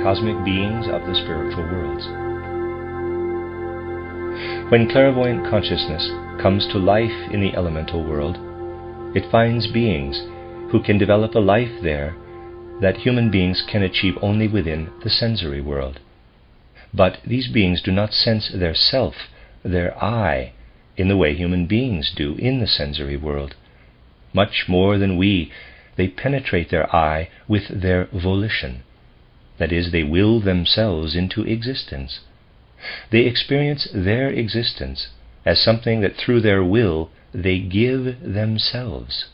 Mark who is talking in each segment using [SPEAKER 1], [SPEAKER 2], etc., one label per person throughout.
[SPEAKER 1] cosmic beings of the spiritual worlds. When clairvoyant consciousness comes to life in the elemental world, it finds beings who can develop a life there that human beings can achieve only within the sensory world. But these beings do not sense their self, their I, in the way human beings do in the sensory world. Much more than we, they penetrate their I with their volition. That is, they will themselves into existence. They experience their existence as something that through their will they give themselves.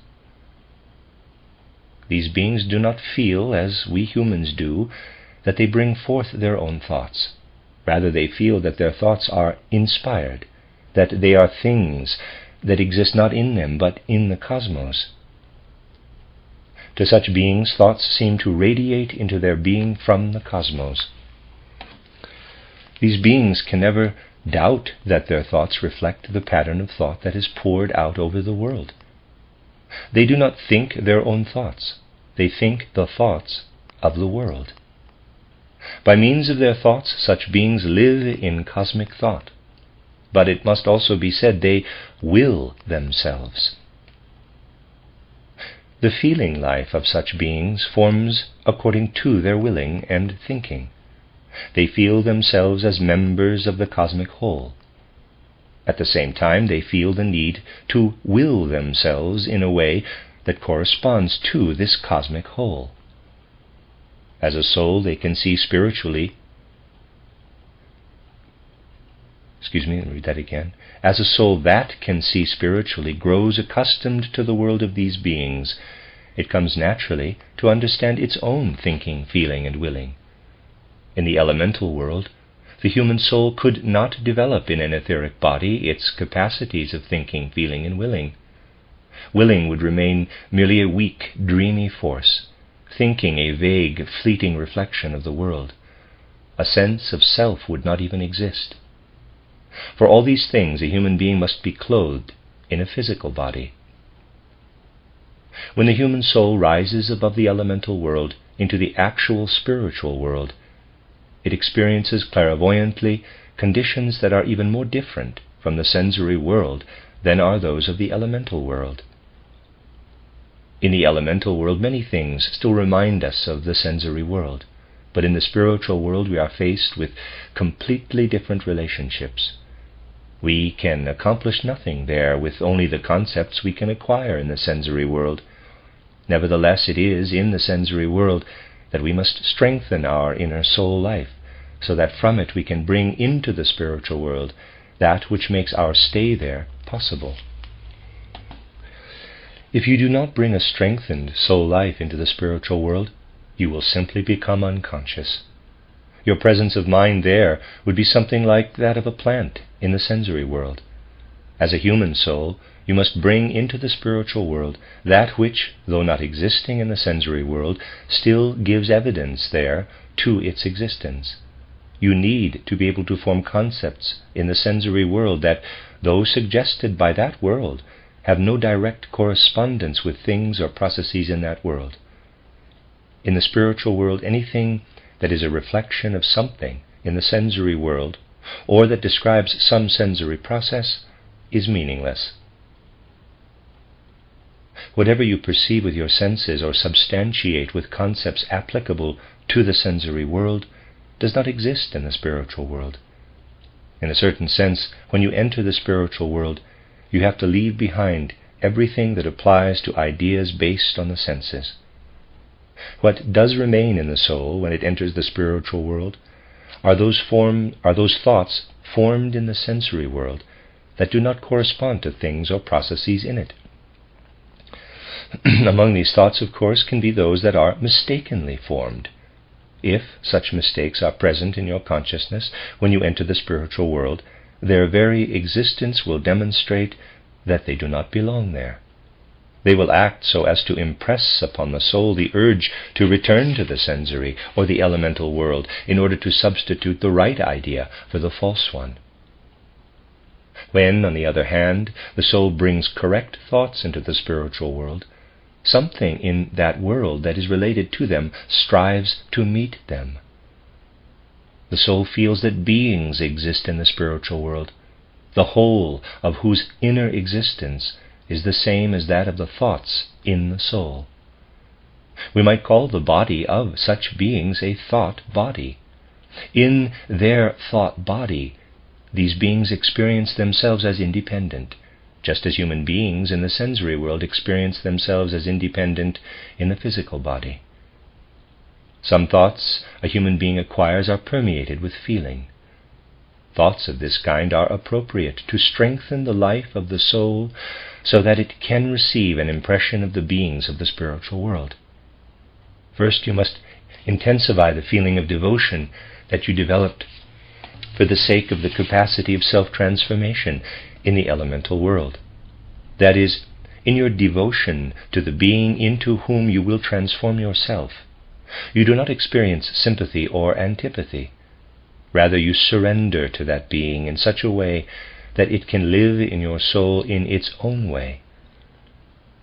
[SPEAKER 1] These beings do not feel, as we humans do, that they bring forth their own thoughts. Rather, they feel that their thoughts are inspired, that they are things that exist not in them, but in the cosmos. To such beings, thoughts seem to radiate into their being from the cosmos. These beings can never doubt that their thoughts reflect the pattern of thought that is poured out over the world. They do not think their own thoughts. They think the thoughts of the world. By means of their thoughts, such beings live in cosmic thought. But it must also be said they will themselves. The feeling life of such beings forms according to their willing and thinking. They feel themselves as members of the cosmic whole. At the same time, they feel the need to will themselves in a way that corresponds to this cosmic whole. As a soul, they can see spiritually. As a soul that can see spiritually grows accustomed to the world of these beings, it comes naturally to understand its own thinking, feeling, and willing. In the elemental world, the human soul could not develop in an etheric body its capacities of thinking, feeling, and willing. Willing would remain merely a weak, dreamy force, thinking a vague, fleeting reflection of the world. A sense of self would not even exist. For all these things, a human being must be clothed in a physical body. When the human soul rises above the elemental world into the actual spiritual world, it experiences clairvoyantly conditions that are even more different from the sensory world than are those of the elemental world. In the elemental world, many things still remind us of the sensory world, but in the spiritual world we are faced with completely different relationships. We can accomplish nothing there with only the concepts we can acquire in the sensory world. Nevertheless, it is in the sensory world that we must strengthen our inner soul life, so that from it we can bring into the spiritual world that which makes our stay there possible. If you do not bring a strengthened soul life into the spiritual world, you will simply become unconscious. Your presence of mind there would be something like that of a plant in the sensory world. As a human soul, you must bring into the spiritual world that which, though not existing in the sensory world, still gives evidence there to its existence. You need to be able to form concepts in the sensory world that, though suggested by that world, have no direct correspondence with things or processes in that world. In the spiritual world, anything that is a reflection of something in the sensory world, or that describes some sensory process, is meaningless. Whatever you perceive with your senses or substantiate with concepts applicable to the sensory world does not exist in the spiritual world. In a certain sense, when you enter the spiritual world, you have to leave behind everything that applies to ideas based on the senses. What does remain in the soul when it enters the spiritual world are those thoughts formed in the sensory world that do not correspond to things or processes in it. Among these thoughts, of course, can be those that are mistakenly formed. If such mistakes are present in your consciousness when you enter the spiritual world, their very existence will demonstrate that they do not belong there. They will act so as to impress upon the soul the urge to return to the sensory or the elemental world in order to substitute the right idea for the false one. When, on the other hand, the soul brings correct thoughts into the spiritual world, something in that world that is related to them strives to meet them. The soul feels that beings exist in the spiritual world, the whole of whose inner existence is the same as that of the thoughts in the soul. We might call the body of such beings a thought body. In their thought body, these beings experience themselves as independent, just as human beings in the sensory world experience themselves as independent in the physical body. Some thoughts a human being acquires are permeated with feeling. Thoughts of this kind are appropriate to strengthen the life of the soul so that it can receive an impression of the beings of the spiritual world. First, you must intensify the feeling of devotion that you developed for the sake of the capacity of self-transformation in the elemental world. That is, in your devotion to the being into whom you will transform yourself, you do not experience sympathy or antipathy. Rather, you surrender to that being in such a way that it can live in your soul in its own way.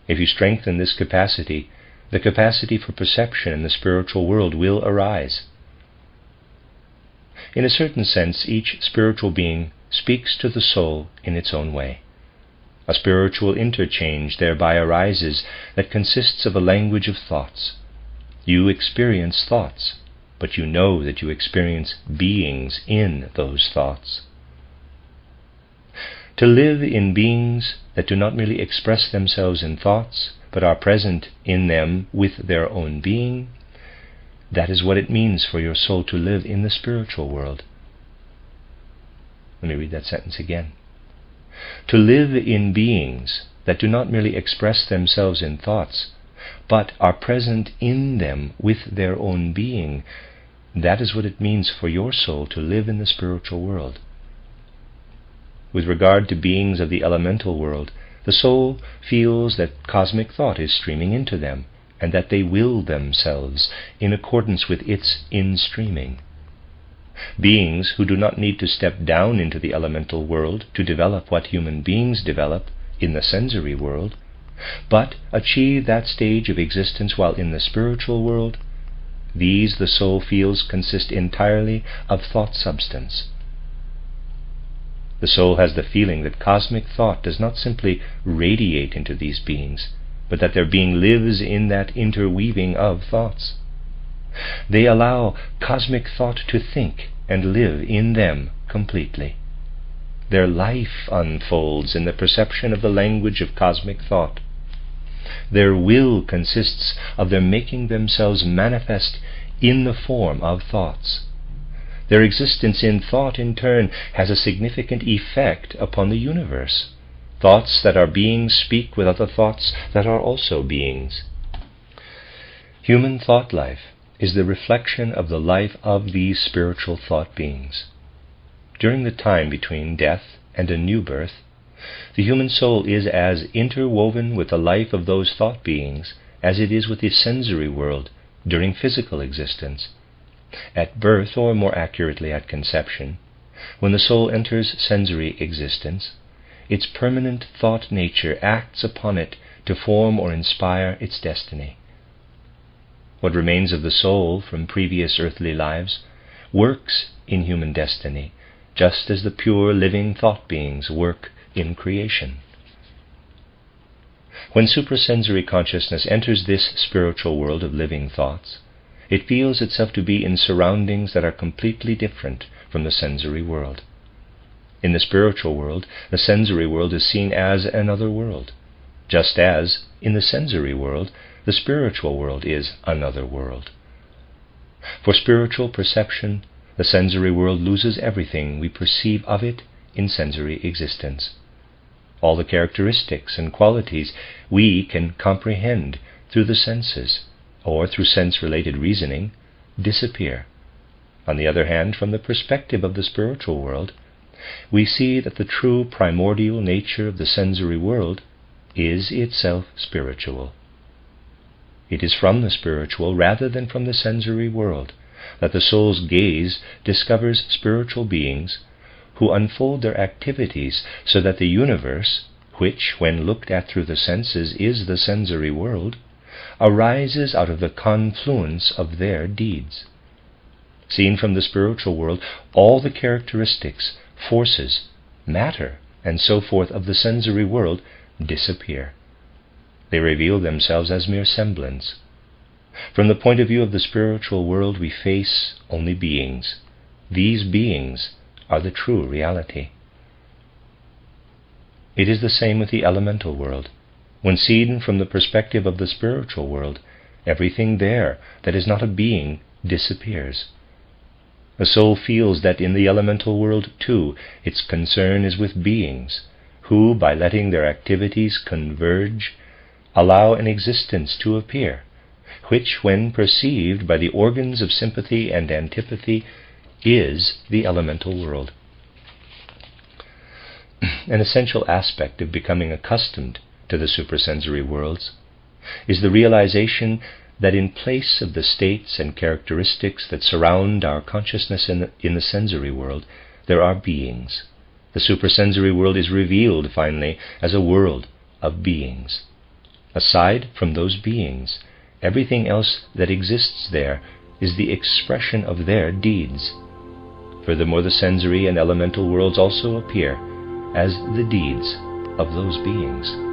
[SPEAKER 1] If you strengthen this capacity, the capacity for perception in the spiritual world will arise. In a certain sense, each spiritual being speaks to the soul in its own way. A spiritual interchange thereby arises that consists of a language of thoughts. You experience thoughts, but you know that you experience beings in those thoughts. To live in beings that do not merely express themselves in thoughts, but are present in them with their own being, that is what it means for your soul to live in the spiritual world. Let me read that sentence again. To live in beings that do not merely express themselves in thoughts, but are present in them with their own being, that is what it means for your soul to live in the spiritual world. With regard to beings of the elemental world, the soul feels that cosmic thought is streaming into them, and that they will themselves in accordance with its in-streaming. Beings who do not need to step down into the elemental world to develop what human beings develop in the sensory world, but achieve that stage of existence while in the spiritual world, these the soul feels consist entirely of thought substance. The soul has the feeling that cosmic thought does not simply radiate into these beings, but that their being lives in that interweaving of thoughts. They allow cosmic thought to think and live in them completely. Their life unfolds in the perception of the language of cosmic thought. Their will consists of their making themselves manifest in the form of thoughts. Their existence in thought, in turn, has a significant effect upon the universe. Thoughts that are beings speak with other thoughts that are also beings. Human thought life is the reflection of the life of these spiritual thought beings. During the time between death and a new birth, the human soul is as interwoven with the life of those thought beings as it is with the sensory world during physical existence. At birth, or more accurately at conception, when the soul enters sensory existence, its permanent thought nature acts upon it to form or inspire its destiny. What remains of the soul from previous earthly lives works in human destiny, just as the pure living thought beings work in creation. When suprasensory consciousness enters this spiritual world of living thoughts, it feels itself to be in surroundings that are completely different from the sensory world. In the spiritual world, the sensory world is seen as another world, just as, in the sensory world, the spiritual world is another world. For spiritual perception, the sensory world loses everything we perceive of it in sensory existence. All the characteristics and qualities we can comprehend through the senses, or through sense-related reasoning, disappear. On the other hand, from the perspective of the spiritual world, we see that the true primordial nature of the sensory world is itself spiritual. It is from the spiritual rather than from the sensory world that the soul's gaze discovers spiritual beings who unfold their activities so that the universe, which, when looked at through the senses, is the sensory world, arises out of the confluence of their deeds. Seen from the spiritual world, all the characteristics, forces, matter, and so forth of the sensory world disappear. They reveal themselves as mere semblance. From the point of view of the spiritual world, we face only beings. These beings are the true reality. It is the same with the elemental world. When seen from the perspective of the spiritual world, everything there that is not a being disappears. The soul feels that in the elemental world, too, its concern is with beings, who, by letting their activities converge, allow an existence to appear, which, when perceived by the organs of sympathy and antipathy, is the elemental world. An essential aspect of becoming accustomed to the suprasensory worlds is the realization that in place of the states and characteristics that surround our consciousness in the sensory world, there are beings. The suprasensory world is revealed, finally, as a world of beings. Aside from those beings, everything else that exists there is the expression of their deeds. Furthermore, the sensory and elemental worlds also appear as the deeds of those beings.